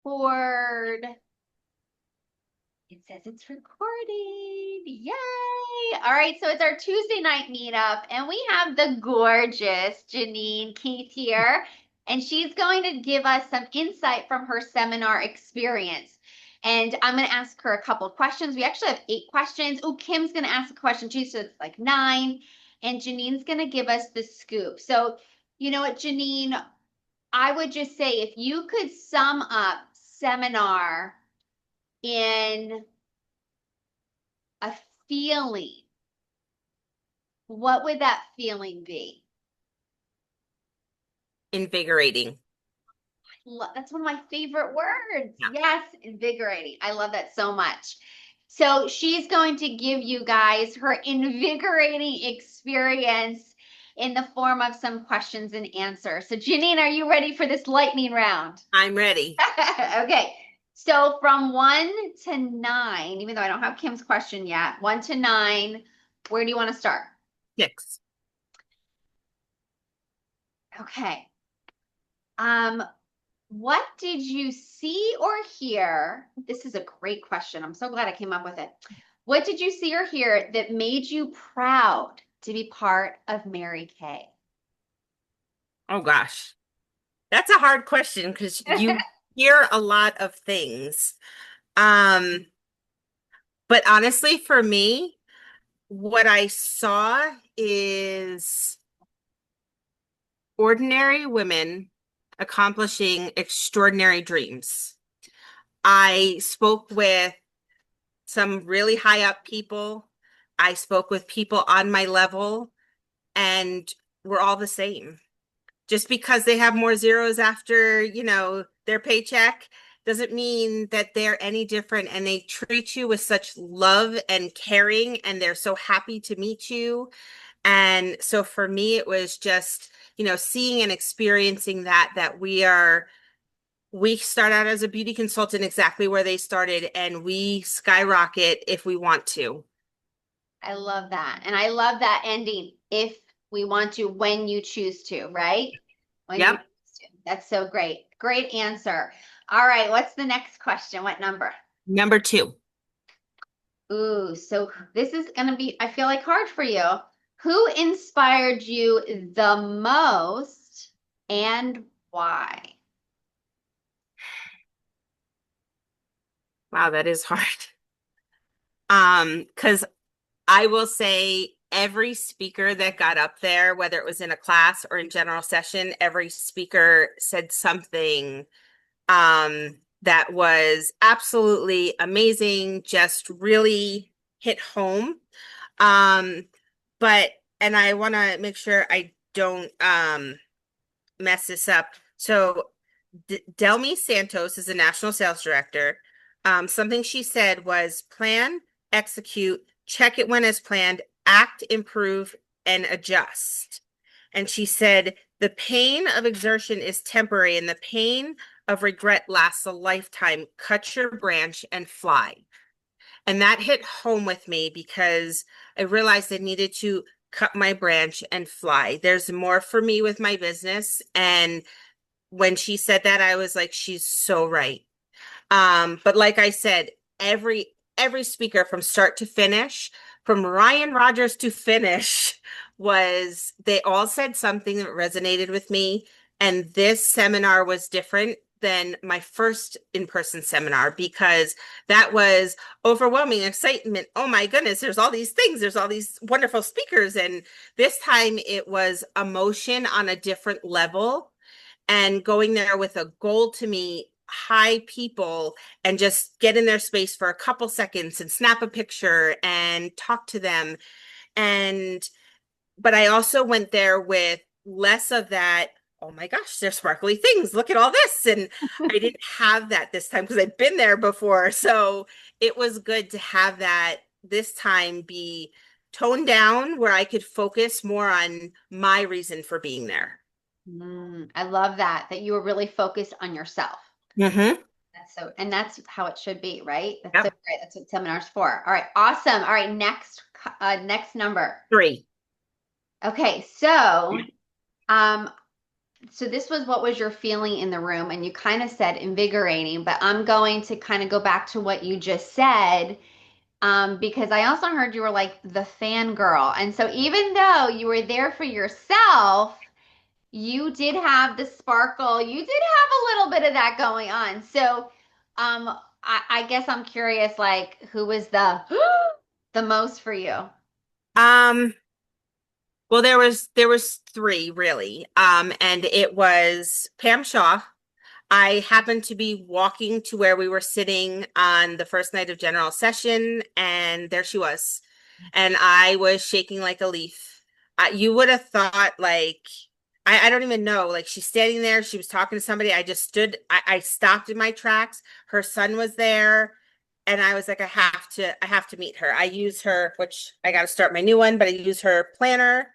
record. It says it's recording. Yay. All right. So it's our Tuesday night meetup, and we have the gorgeous Jeannine Keith here, and she's going to give us some insight from her seminar experience. And I'm going to ask her a couple of questions. We actually have 8 questions. Oh, Kim's going to ask a question too. So it's like 9. And Jeannine's going to give us the scoop. So, you know what, Jeannine, I would just say if you could sum up seminar in a feeling, what would that feeling be? Invigorating. That's one of my favorite words. Yeah. Yes, invigorating. I love that so much. So she's going to give you guys her invigorating experience in the form of some questions and answers. So Jeannine, are you ready for this lightning round? I'm ready. Okay. So from 1 to 9, even though I don't have Kim's question yet, 1 to 9, where do you want to start? 6. Okay. Um, what did you see or hear? This is a great question. I'm so glad I came up with it. What did you see or hear that made you proud to be part of Mary Kay? Oh gosh. That's a hard question because you hear a lot of things. Um, but honestly, for me, what I saw is ordinary women accomplishing extraordinary dreams. I spoke with some really high up people. I spoke with people on my level, and we're all the same. Just because they have more zeros after, their paycheck doesn't mean that they're any different, and they treat you with such love and caring, and they're so happy to meet you. And so for me, it was just, seeing and experiencing that we start out as a beauty consultant exactly where they started, and we skyrocket if we want to. I love that. And I love that ending. If we want to, when you choose to, right? When you Yep. choose to. That's so great. Great answer. All right. What's the next question? What number? Number 2. Ooh, so this is going to be, I feel like, hard for you. Who inspired you the most and why? Wow, that is hard. Because I will say every speaker that got up there, whether it was in a class or in general session, every speaker said something that was absolutely amazing, just really hit home. Um, but, and I want to make sure I don't mess this up. So, Delmi Santos is the national sales director. Something she said was plan, execute, check it when as planned, act, improve, and adjust. And she said, the pain of exertion is temporary, and the pain of regret lasts a lifetime. Cut your branch and fly. And that hit home with me because I realized I needed to cut my branch and fly. There's more for me with my business. And when she said that, I was like, she's so right. But like I said, every speaker from start to finish, from Ryan Rogers to finish, they all said something that resonated with me. And this seminar was different than my first in-person seminar because that was overwhelming excitement. Oh my goodness, there's all these things, there's all these wonderful speakers. And this time it was emotion on a different level, and going there with a goal to meet high people and just get in their space for a couple seconds and snap a picture and talk to them. And but I also went there with less of that, oh my gosh, there's sparkly things, look at all this. And I didn't have that this time because I'd been there before. So it was good to have that this time be toned down where I could focus more on my reason for being there. I love that you were really focused on yourself. Mm-hmm. And that's how it should be, right? That's so Yep. great. That's what seminar's for. All right, awesome. All right, next number. 3. Okay, so um so this was what was your feeling in the room, and you kind of said invigorating, but I'm going to kind of go back to what you just said, because I also heard you were like the fangirl. And so even though you were there for yourself, you did have the sparkle. You did have a little bit of that going on. So, I guess I'm curious, like, who was the the most for you? Um, well, there was three really. And it was Pam Shaw. I happened to be walking to where we were sitting on the first night of general session, and there she was. And I was shaking like a leaf. You would have thought, like, I don't even know. Like, she's standing there, she was talking to somebody. I just stood, I stopped in my tracks. Her son was there, and I was like, I have to meet her. I use her, which I got to start my new one, but I use her planner.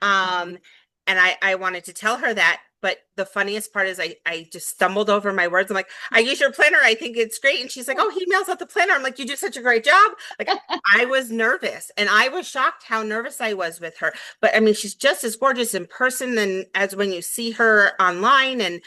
Um, and I wanted to tell her that. But the funniest part is I just stumbled over my words. I'm like, I use your planner. I think it's great. And she's like, oh, he mails out the planner. I'm like, you do such a great job. Like, I was nervous, and I was shocked how nervous I was with her. But I mean, she's just as gorgeous in person than as when you see her online. And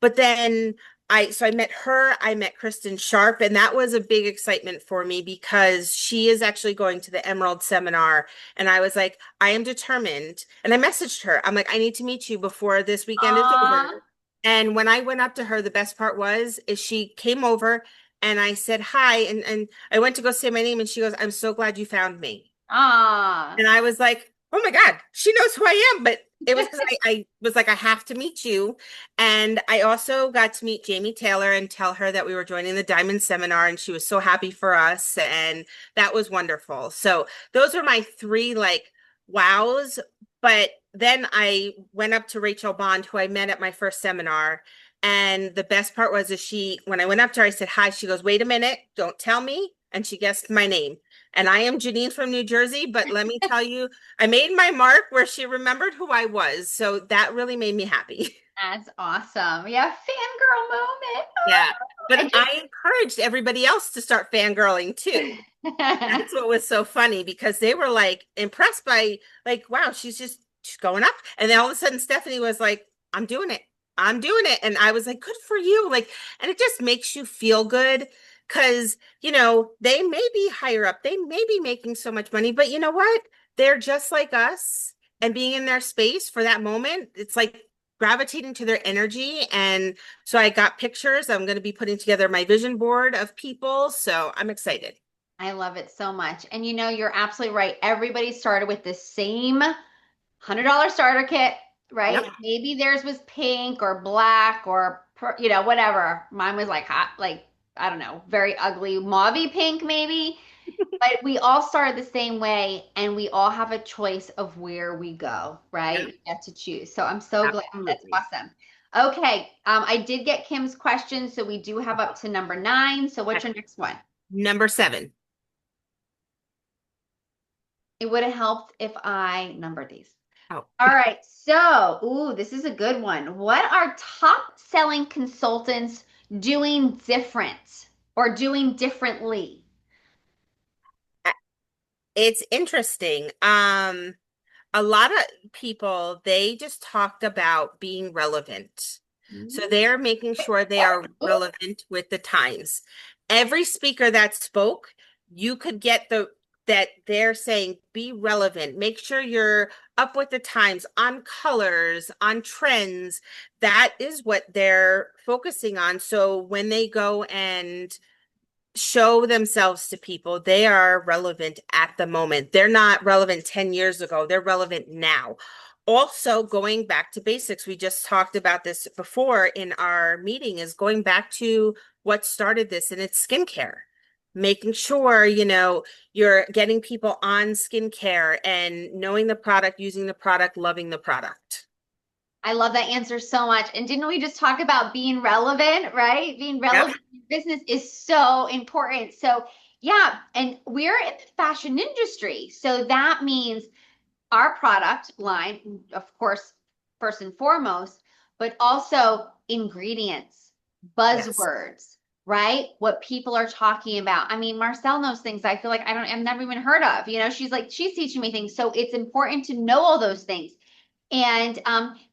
but then I met her, I met Kristen Sharp, and that was a big excitement for me because she is actually going to the Emerald seminar. And I was like, I am determined. And I messaged her. I'm like, I need to meet you before this weekend is over. Aw, And when I went up to her, the best part was is she came over and I said hi, and I went to go say my name, and she goes, I'm so glad you found me. aw. And I was like, oh my God, she knows who I am. But it was because I was like, I have to meet you. And I also got to meet Jamie Taylor and tell her that we were joining the Diamond Seminar, and she was so happy for us. And that was wonderful. So those are my three like wows. But then I went up to Rachel Bond, who I met at my first seminar. And the best part was, is she, when I went up to her, I said, hi. She goes, wait a minute, don't tell me. And she guessed my name. And I am Jeannine from New Jersey, but let me tell you, I made my mark where she remembered who I was. So that really made me happy. That's awesome. Yeah, fangirl moment. Yeah. But And just I encouraged everybody else to start fangirling too. That's what was so funny because they were like impressed by like, wow, she's going up. And then all of a sudden Stephanie was like, I'm doing it. I'm doing it. And I was like, good for you. Like, and it just makes you feel good because, they may be higher up. They may be making so much money, but you know what? They're just like us. And being in their space for that moment, it's like gravitating to their energy. And so I got pictures. I'm going to be putting together my vision board of people. So I'm excited. I love it so much. And you're absolutely right. Everybody started with the same $100 starter kit, Yep. right? Maybe theirs was pink or black or whatever. Mine was like hot, like I don't know, very ugly mauve pink maybe. But we all started the same way, and we all have a choice of where we go, right? Yep. We get to choose. So I'm so glad. That's Absolutely. awesome. Okay, I did get Kim's question, so we do have up to number 9. So what's your next one? Number 7. It would have helped if I numbered these. Oh, All right. So, this is a good one. What are top selling consultants doing different or doing differently? it's interesting. A lot of people, they just talked about being relevant. So they're making sure they are relevant with the times. Every speaker that spoke, you could get that they're saying be relevant. Make sure you're up with the times on colors, on trends. That is what they're focusing on. So when they go and show themselves to people, they are relevant at the moment. They're not relevant 10 years ago, they're relevant now. Also, going back to basics, we just talked about this before in our meeting, is going back to what started this, and it's skincare. Making sure, you're getting people on skincare and knowing the product, using the product, loving the product. I love that answer so much. And didn't we just talk about being relevant, right? Being Yep. relevant in business is so important. So, yeah, and we're in the fashion industry. So that means our product line, of course, first and foremost, but also ingredients, Yes. buzzwords, right? What people are talking about. I mean, Marcel knows things I feel like I've never even heard of. She's teaching me things. So it's important to know all those things. And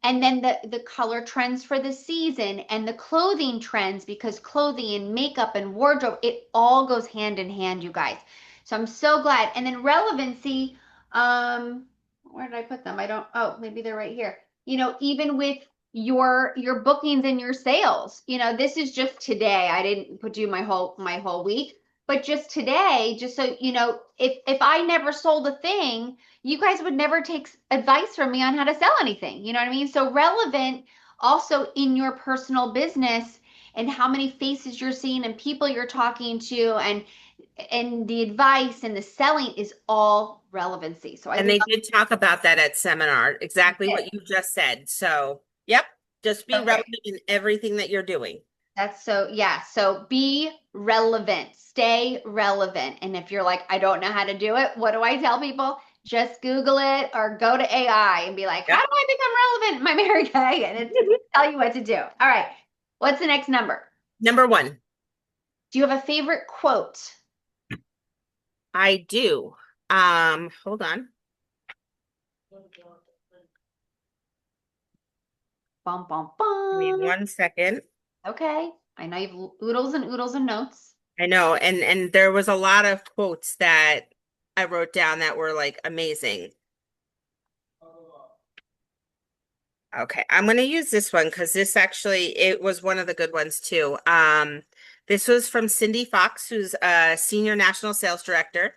then the color trends for the season and the clothing trends, because clothing and makeup and wardrobe, it all goes hand in hand, you guys. So I'm so glad. And then relevancy, where did I put them? I don't, oh, maybe they're right here. Even with your bookings and your sales, this is just today. I didn't put you my whole week, but just today, just so if I never sold a thing, you guys would never take advice from me on how to sell anything. You know what I mean? So relevant also in your personal business, and how many faces you're seeing and people you're talking to, and the advice and the selling is all relevancy. So I And love they did talk about that at seminar, exactly it. what you just said. So, yep, just be Okay. relevant in everything that you're doing. That's so, yeah. So be relevant, stay relevant. And if you're like, I don't know how to do it, what do I tell people? Just Google it or go to AI and be like, how Yep. do I become relevant in my Mary Kay? And it's tell you what to do. All right. What's the next number? Number one, Do you have a favorite quote? I do. Hold on. Bum, bum, Give me bum. 1 second. Okay. I know you've oodles and notes. I know, and there was a lot of quotes that I wrote down that were like amazing. Okay, I'm going to use this one because this actually it was one of the good ones too. This was from Cindy Fox, who's a senior national sales director.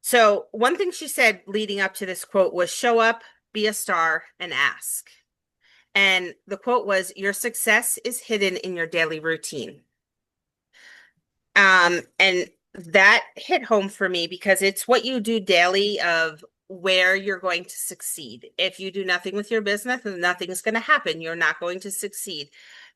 So one thing she said leading up to this quote was show up, be a star, and ask. And the quote was, your success is hidden in your daily routine. And that hit home for me because it's what you do daily of where you're going to succeed. If you do nothing with your business, then nothing's going to happen. You're not going to succeed.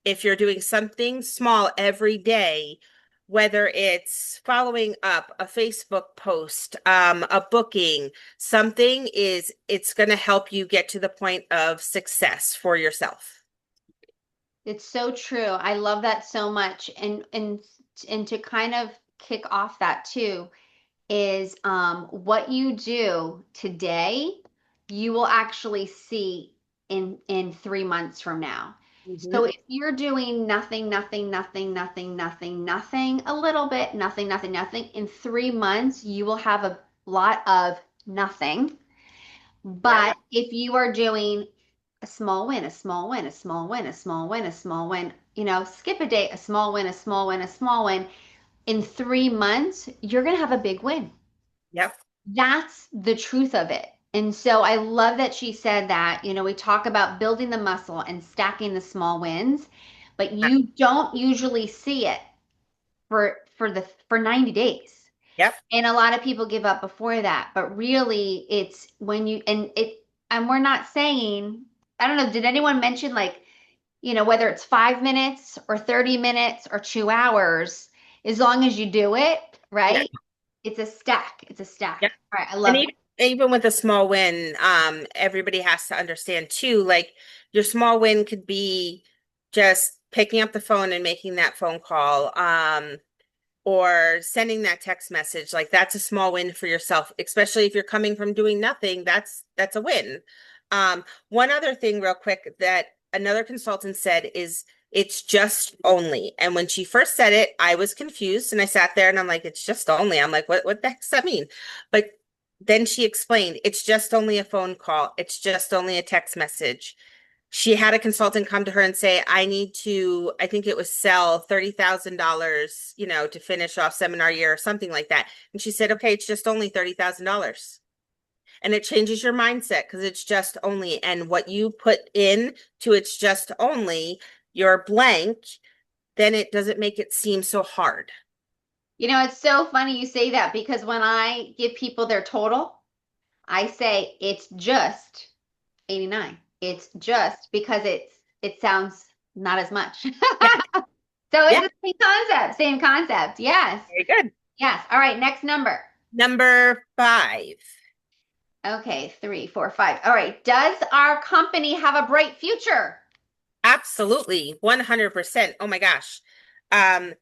If you're doing something small every day, whether it's following up a Facebook post, a booking, something is, it's going to help you get to the point of success for yourself. It's so true. I love that so much. And to kind of kick off that too, is what you do today, you will actually see in 3 months from now. So Mhm. if you're doing nothing, nothing, nothing, nothing, nothing, nothing, a little bit, nothing, nothing, nothing, in 3 months, you will have a lot of nothing. Yep. But if you are doing a small win, a small win, a small win, a small win, a small win, skip a day, a small win, a small win, a small win, in 3 months, you're going to have a big win. Yep. That's the truth of it. And so I love that she said that. We talk about building the muscle and stacking the small wins, but you don't usually see it for 90 days. Yep. And a lot of people give up before that, but really it's when and we're not saying, I don't know, did anyone mention like, whether it's 5 minutes or 30 minutes or 2 hours, as long as you do it, Yep. right? It's a stack. It's a Yep. stack. All right. I And love that. even with a small win, everybody has to understand too, like your small win could be just picking up the phone and making that phone call, or sending that text message. Like that's a small win for yourself, especially if you're coming from doing nothing, that's a win. One other thing real quick that another consultant said is it's just only. And when she first said it, I was confused and I sat there and I'm like, it's just only. I'm like, what the heck does that mean? But then she explained, it's just only a phone call. It's just only a text message. She had a consultant come to her and say, I need to, I think it was sell $30,000, to finish off seminar year or something like that. And she said, okay, it's just only $30,000. And it changes your mindset because it's just only, and what you put in to it's just only your blank, then it doesn't make it seem so hard. It's so funny you say that, because when I give people their total, I say it's just 89. It's just because it sounds not as much. Yeah. So it's Yeah. the same concept, same concept. Yes. Very good. Yes. All right, next number. Number five. Okay, three, four, five. All right. Does our company have a bright future? Absolutely. 100%. Oh my gosh. Um,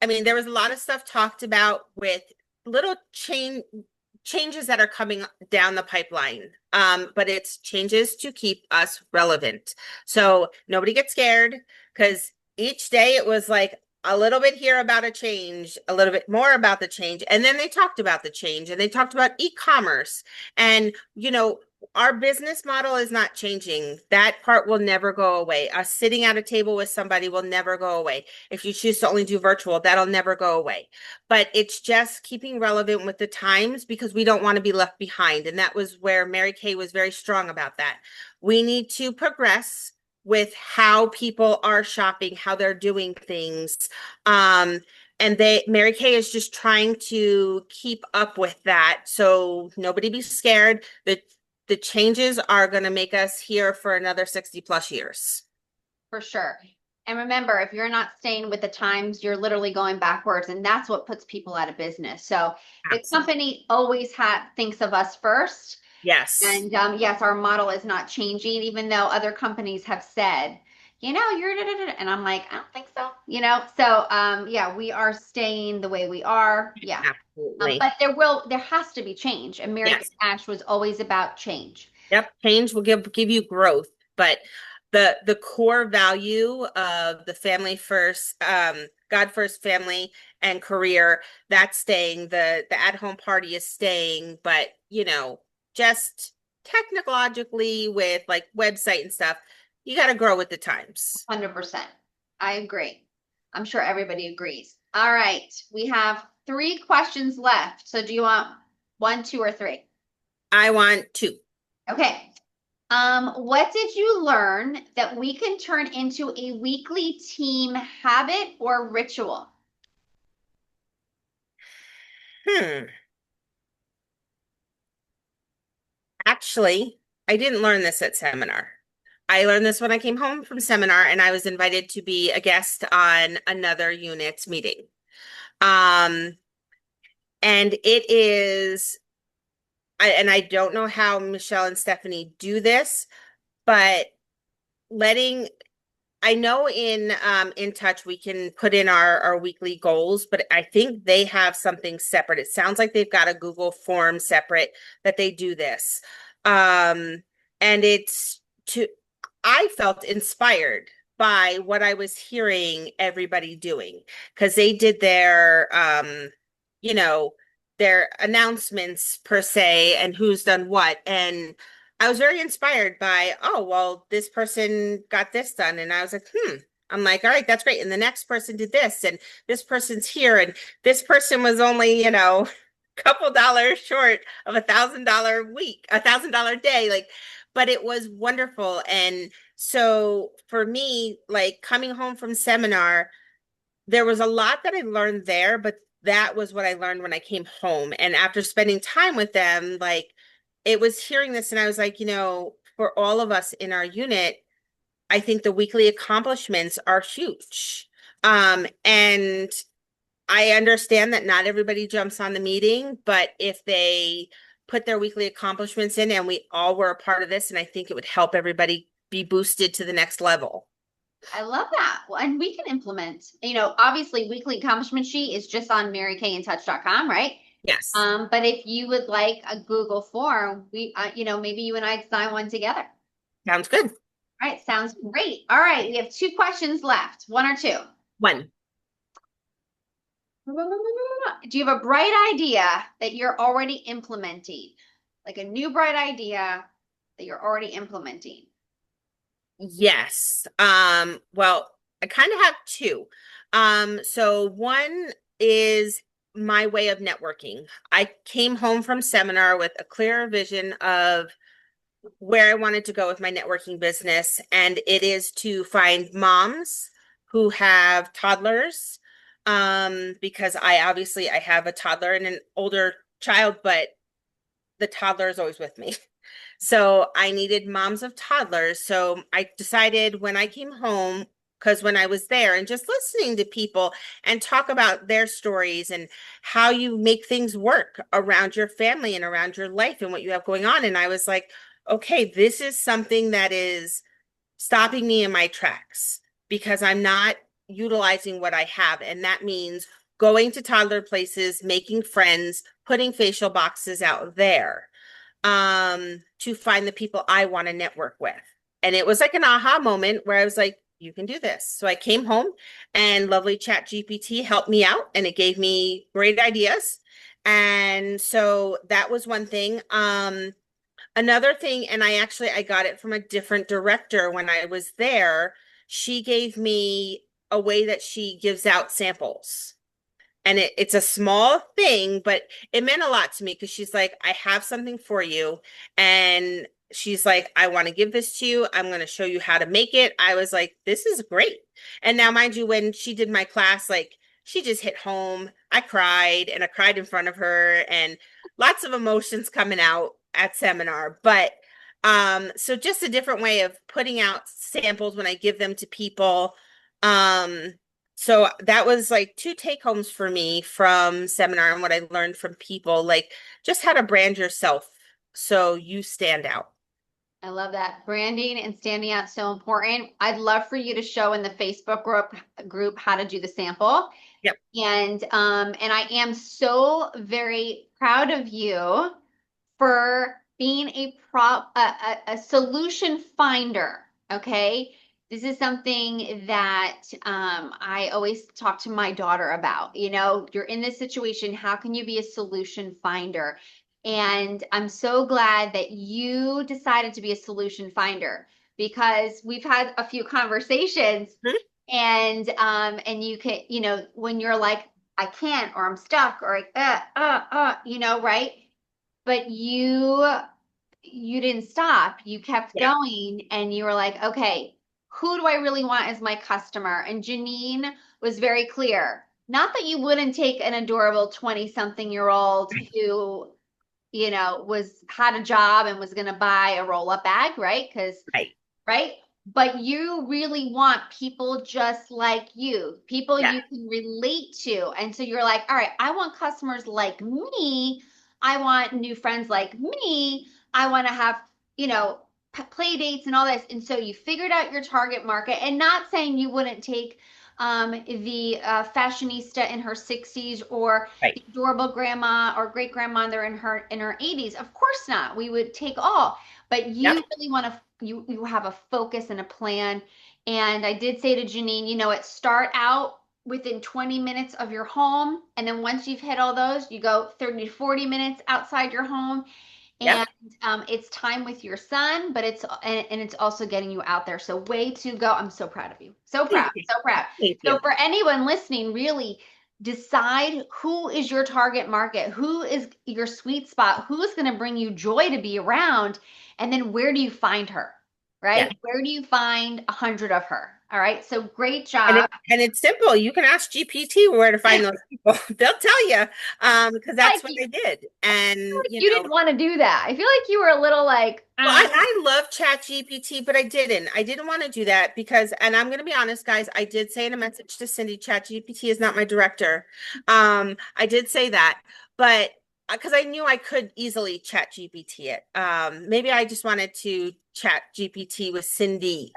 I mean, there was a lot of stuff talked about with little change. changes that are coming down the pipeline. But it's changes to keep us relevant. So nobody gets scared because each day it was like a little bit here about a change, a little bit more about the change. And then they talked about the change and they talked about e-commerce. And, our business model is not changing. That part will never go away. Us sitting at a table with somebody will never go away. If you choose to only do virtual, that'll never go away. But it's just keeping relevant with the times because we don't want to be left behind. And that was where Mary Kay was very strong about that. We need to progress with how people are shopping, how they're doing things. Um, and Mary Kay is just trying to keep up with that. So nobody be scared. The changes are going to make us here for another 60 plus years. For sure. And remember, if you're not staying with the times, you're literally going backwards, and that's what puts people out of business. So the Absolutely. company always thinks of us first. Yes. And yes, our model is not changing, even though other companies have said, you're da, da, da, and I'm like, I don't think so, So yeah, we are staying the way we are. Yeah. Absolutely. But there has to be change. American Yes. Ash was always about change. Yep. Change will give you growth, but the core value of the family first, God first family and career, that's staying. The at-home party is staying, but just technologically with like website and stuff, you got to grow with the times. 100%. I agree. I'm sure everybody agrees. All right. We have three questions left. So do you want one, two, or three? I want to. Okay. What did you learn that we can turn into a weekly team habit or ritual? Hmm. Actually, I didn't learn this at seminar. I learned this when I came home from seminar and I was invited to be a guest on another unit's meeting. Um, and it is, and I don't know how Michelle and Stephanie do this, but letting I know in Touch we can put in our weekly goals, but I think they have something separate. It sounds like they've got a Google form separate that they do this. Um and it's to I felt inspired by what I was hearing everybody doing because they did you know, their announcements per se and who's done what. And I was very inspired by, oh, well, this person got this done. And I was like, I'm like, all right, that's great. And the next person did this, and this person's here, and this person was only, a couple dollars short of $1,000 week, $1,000 day. Like, but it was wonderful. And so for me, like coming home from seminar, there was a lot that I learned there, but that was what I learned when I came home. And after spending time with them, like it was hearing this, and I was like, for all of us in our unit, I think the weekly accomplishments are huge. And I understand that not everybody jumps on the meeting, but if they put their weekly accomplishments in and we all were a part of this, and I think it would help everybody be boosted to the next level. I love that. Well, and we can implement, obviously weekly accomplishment sheet is just on marykayintouch.com, right? Yes. But if you would like a Google form, maybe you and I design one together. Sounds good. All right, sounds great. All right, we have two questions left, one or two. One. Do you have a bright idea that you're already implementing? Like a new bright idea that you're already implementing? Yes. Well, I kind of have two. So one is my way of networking. I came home from seminar with a clearer vision of where I wanted to go with my networking business, and it is to find moms who have toddlers. Because I have a toddler and an older child, but the toddler is always with me. So I needed moms of toddlers. So I decided when I came home, because when I was there and just listening to people and talk about their stories and how you make things work around your family and around your life and what you have going on. And I was like, okay, this is something that is stopping me in my tracks because I'm not utilizing what I have. And that means going to toddler places, making friends, putting facial boxes out there to find the people I want to network with. And it was like an aha moment where I was like, you can do this. So I came home and lovely Chat GPT helped me out and it gave me great ideas. And so that was one thing. Another thing, and I got it from a different director when I was there. She gave me a way that she gives out samples. And it's a small thing, but it meant a lot to me because she's like, I have something for you. And she's like, I want to give this to you. I'm going to show you how to make it. I was like, this is great. And now, mind you, when she did my class, like she just hit home. I cried and I cried in front of her and lots of emotions coming out at seminar. But so just a different way of putting out samples when I give them to people. Um, so that was like two take homes for me from seminar and what I learned from people, like just how to brand yourself so you stand out. I love that. Branding and standing out so important. I'd love for you to show in the Facebook group how to do the sample. Yep. And I am so very proud of you for being a solution finder. Okay. This is something that I always talk to my daughter about. You know, you're in this situation. How can you be a solution finder? And I'm so glad that you decided to be a solution finder because we've had a few conversations Mhm. and you can, you know, when you're like, I can't, or I'm stuck, or you know, right? But you didn't stop. You kept Yeah. going and you were like, okay, who do I really want as my customer? And Jeannine was very clear. Not that you wouldn't take an adorable 20 something year old who, you know, was had a job and was going to buy a roll up bag, right? Because Right. right? But you really want people just like you, people Yeah. you can relate to. And so you're like, all right, I want customers like me. I want new friends like me. I want to have, you know, play dates and all this. And so you figured out your target market and not saying you wouldn't take the fashionista in her 60s or Right. the adorable grandma or great grandmother in her 80s. Of course not. We would take all, but Yep. you really want to you have a focus and a plan. And I did say to Jeannine, you know, it start out within 20 minutes of your home, and then once you've hit all those, you go 30 to 40 minutes outside your home, Yep. and it's time with your son, but and it's also getting you out there. So way to go. I'm so proud of you. So proud, Thank you. so proud. Thank So you. for anyone listening, really decide who is your target market, who is your sweet spot, who's going to bring you joy to be around, and then where do you find her, Yeah. right? Where do you find 100 of her? All right. So great And job. it's simple. You can ask GPT where to find those people. They'll tell you. Because Like that's what I did. And you didn't want to do that. I feel like you were a little like, well, I love Chat GPT, but I didn't. I didn't want to do that because, and I'm going to be honest, guys, I did say in a message to Cindy, Chat GPT is not my director. I did say that, but because I knew I could easily Chat GPT it. Maybe I just wanted to Chat GPT with Cindy.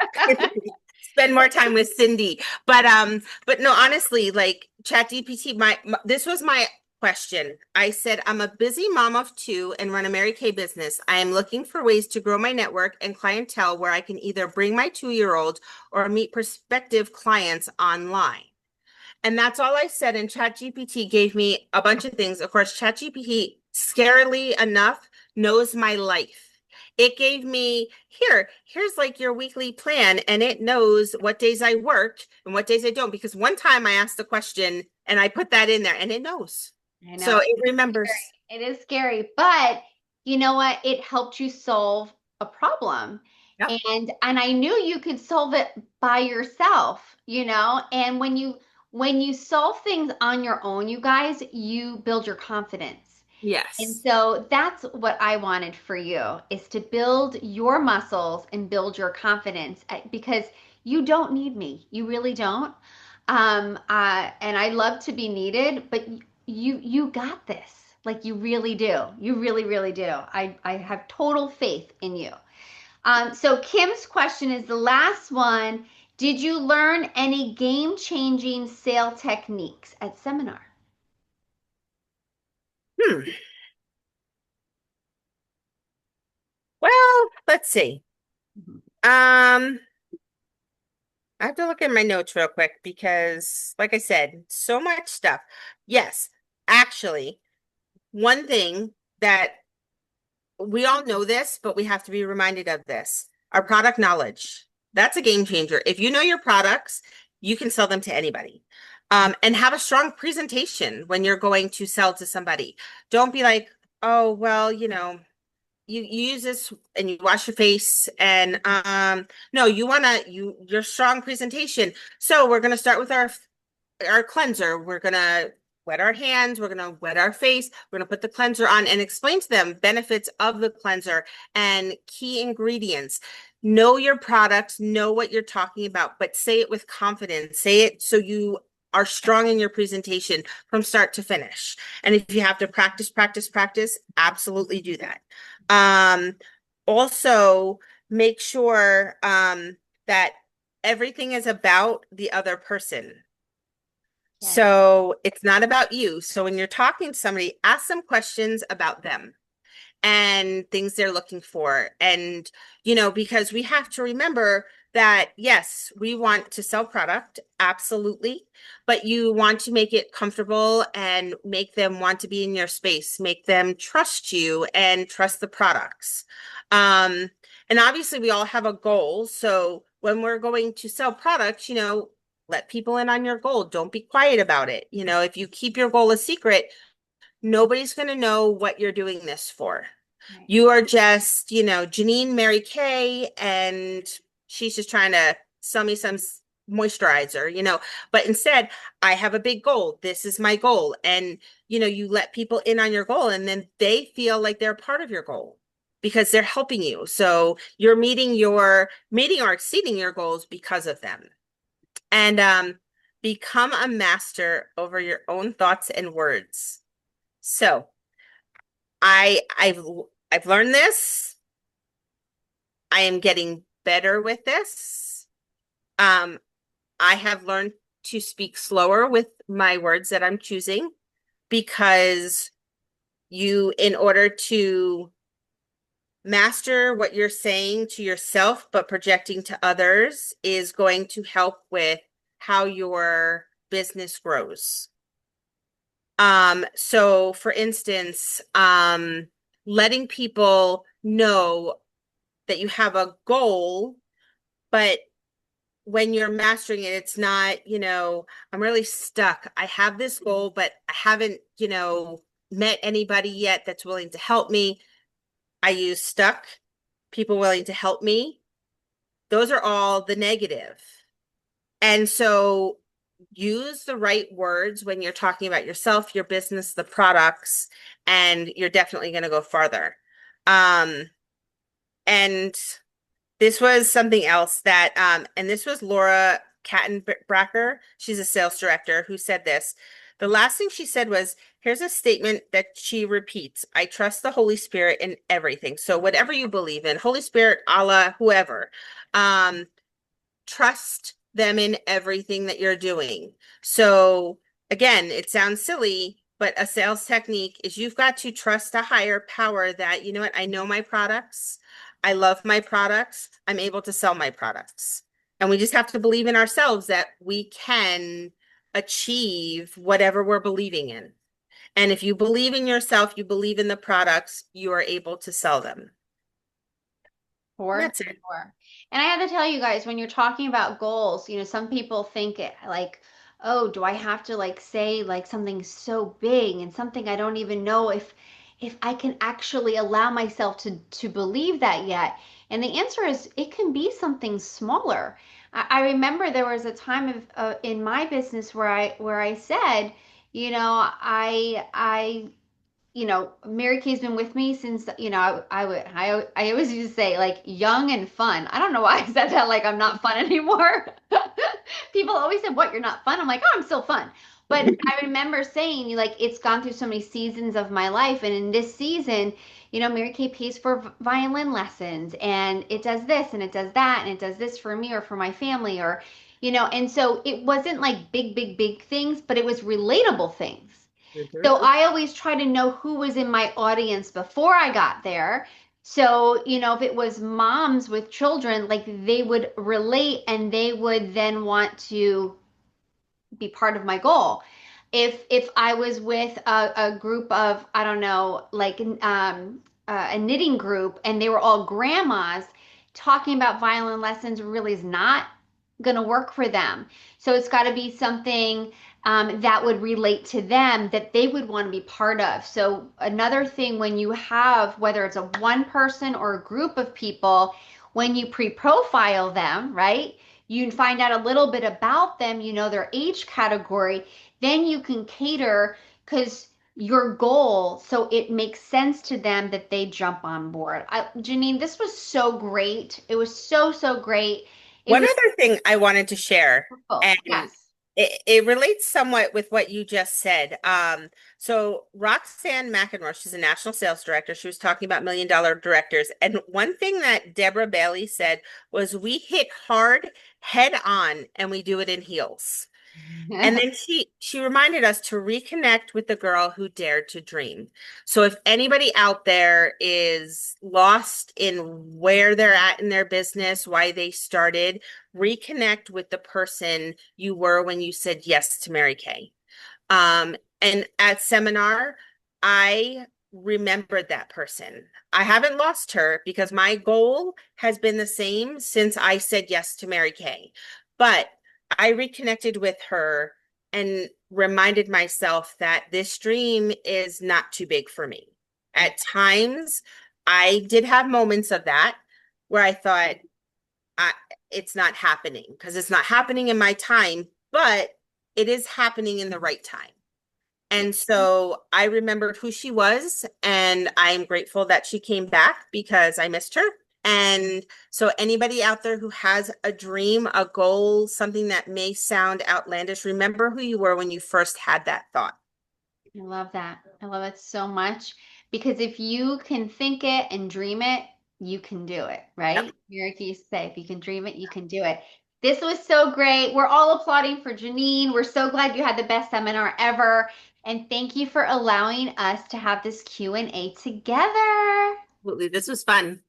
Spend more time with Cindy. But no, honestly, like Chat GPT, this was my question. I said, I'm a busy mom of two and run a Mary Kay business. I am looking for ways to grow my network and clientele where I can either bring my 2-year-old or meet prospective clients online. And that's all I said. And ChatGPT gave me a bunch of things. Of course, ChatGPT, scarily enough, knows my life. It gave me here's like your weekly plan, and it knows what days I worked and what days I don't. Because one time I asked a question and I put that in there and it knows. I So know it remembers. it is scary, but you know what? It helped you solve a problem. Yep. And I knew you could solve it by yourself, you know? And when you solve things on your own, you guys, you build your confidence. And Yes. so that's what I wanted for you is to build your muscles and build your confidence because you don't need me. You really don't. And I love to be needed, but you got this. Like you really do. You really, really do. I have total faith in you. So Kim's question is the last one, Did you learn any game-changing sale techniques at seminar? Hmm. Well, let's see. Mhm. Um, I have to look at my notes real quick because, like I said, so much stuff. Yes, actually, one thing that we all know this, but we have to be reminded of this. Our product knowledge. That's a game changer. If you know your products, you can sell them to anybody. And have a strong presentation when you're going to sell to somebody. Don't be like, oh, well, you use this and you wash your face and no, your strong presentation. So we're gonna start with our cleanser. We're gonna wet our hands, we're gonna wet our face, we're gonna put the cleanser on and explain to them benefits of the cleanser and key ingredients. Know your products, know what you're talking about, but say it with confidence. Say it so you are strong in your presentation from start to finish. And if you have to practice, absolutely do that. Um, Also make sure that everything is about the other person. Yes. So it's not about you. So when you're talking to somebody, ask them questions about them and things they're looking for. And, because we have to remember that, yes, we want to sell product, absolutely, but you want to make it comfortable and make them want to be in your space, make them trust you and trust the products. Um, and obviously, we all have a goal. So when we're going to sell products, let people in on your goal. Don't be quiet about it. If you keep your goal a secret, nobody's going to know what you're doing this for. Right. You are just, Jeannine Mary Kay, and she's just trying to sell me some moisturizer, but instead, I have a big goal. This is my goal. And, you let people in on your goal, and then they feel like they're part of your goal because they're helping you. So you're meeting or exceeding your goals because of them. And become a master over your own thoughts and words. So I've learned this. I am getting better with this. Um, I have learned to speak slower with my words that I'm choosing because in order to master what you're saying to yourself, but projecting to others is going to help with how your business grows. So for instance, letting people know that you have a goal, but when you're mastering it, it's not, I'm really stuck. I have this goal, but I haven't, met anybody yet that's willing to help me. I use stuck, people willing to help me. Those are all the negative. And so use the right words when you're talking about yourself, your business, the products, and you're definitely going to go farther. Um, and This was something else and this was Laura Kattenbracker. She's a sales director who said this. The last thing she said was, here's a statement that she repeats. I trust the Holy Spirit in everything. So whatever you believe in, Holy Spirit, Allah, whoever, um, trust them in everything that you're doing. So again, it sounds silly, but a sales technique is you've got to trust a higher power that, you know what, I know my products. I love my products. I'm able to sell my products. And we just have to believe in ourselves that we can achieve whatever we're believing in. And if you believe in yourself, you believe in the products, you are able to sell them. And For that's it. sure. And I have to tell you guys, when you're talking about goals, some people think it like, oh, do I have to like say like something so big and something I don't even know if I can actually allow myself to believe that yet? And the answer is it can be something smaller. I remember there was a time in my business where I said, Mary Kay's been with me since, I always used to say like young and fun. I don't know why I said that like I'm not fun anymore. People always said, "What, you're not fun?" I'm like, "Oh, I'm still fun." But I remember saying, like, it's gone through so many seasons of my life. And in this season, Mary Kay pays for violin lessons and it does this and it does that and it does this for me or for my family and so it wasn't like big, big, big things, but it was relatable things. Mhm. So I always try to know who was in my audience before I got there. So, if it was moms with children, like they would relate and they would then want to be part of my goal. If I was with a group of, I don't know, like a knitting group and they were all grandmas, talking about violin lessons really is not going to work for them. So it's got to be something that would relate to them that they would want to be part of. So another thing when you have, whether it's a one person or a group of people, when you pre-profile them, right? You find out a little bit about them, their age category, then you can cater because your goal, so it makes sense to them that they jump on board. Jeannine, this was so great. It was so, so great. It One was other thing I wanted to share, wonderful. and Yes. it relates somewhat with what you just said. So Roxanne McEnroe, she's a national sales director. She was talking about million-dollar directors. And one thing that Deborah Bailey said was we hit hard head on and we do it in heels. And then she reminded us to reconnect with the girl who dared to dream. So if anybody out there is lost in where they're at in their business, why they started, reconnect with the person you were when you said yes to Mary Kay. And at seminar, I remembered that person. I haven't lost her because my goal has been the same since I said yes to Mary Kay. But I reconnected with her and reminded myself that this dream is not too big for me. At times, I did have moments of that where I thought, I, it's not happening because it's not happening in my time, but it is happening in the right time. Yeah. And so I remembered who she was, and I'm grateful that she came back because I missed her. And so, anybody out there who has a dream, a goal, something that may sound outlandish, remember who you were when you first had that thought. I love that. I love it so much because if you can think it and dream it, you can do it, Yep. right? Mary used to say, if you can dream it, you can do it. This was so great. We're all applauding for Jeannine. We're so glad you had the best seminar ever. And thank you for allowing us to have this Q&A together. Absolutely. This was fun.